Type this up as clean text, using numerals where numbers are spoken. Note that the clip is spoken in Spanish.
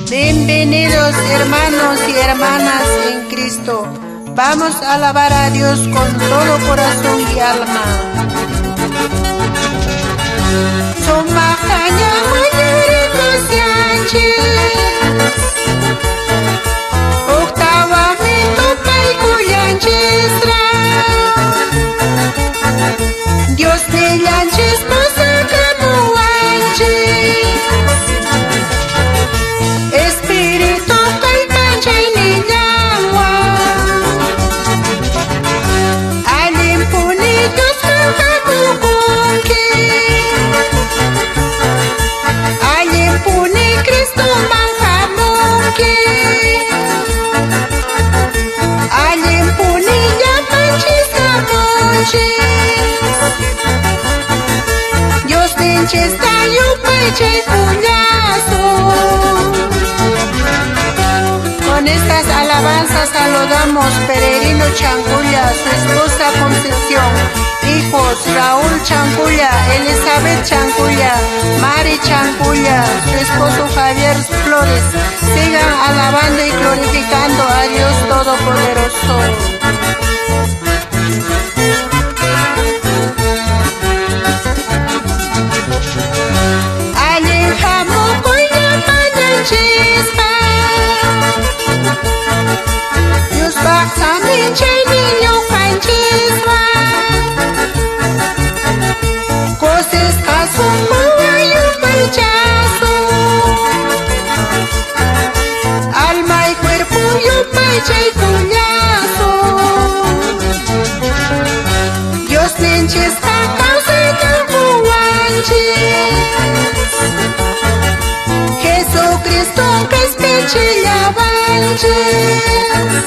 Bienvenidos hermanos y hermanas en Cristo. Vamos a alabar a Dios con todo corazón y alma. Somakaña mañarito sianches, octava mito paikuyanchestra. Dios te llanches posakamuanches. Espíritu caipanchay ni llama. Alimpuni Dios manjamukunki. Alimpuni Cristo manjamunki. Alimpuni llamanchis camonchis. Dios ninches tayupaychay puñazo. Con estas alabanzas saludamos Peregrino Chanculla, su esposa Concepción, hijos Raúl Chanculla, Elizabeth Chanculla, Mari Chanculla, su esposo Javier Flores. Sigan alabando y glorificando a Dios Todopoderoso. Dios baksamin chay niño kanchiswa. Coses kasung buhayu paychazo. Alma y cuerpo yupay chay cuñazo. Dios ninches kakause tabuanchis. Jesucristo que es pechillabanches.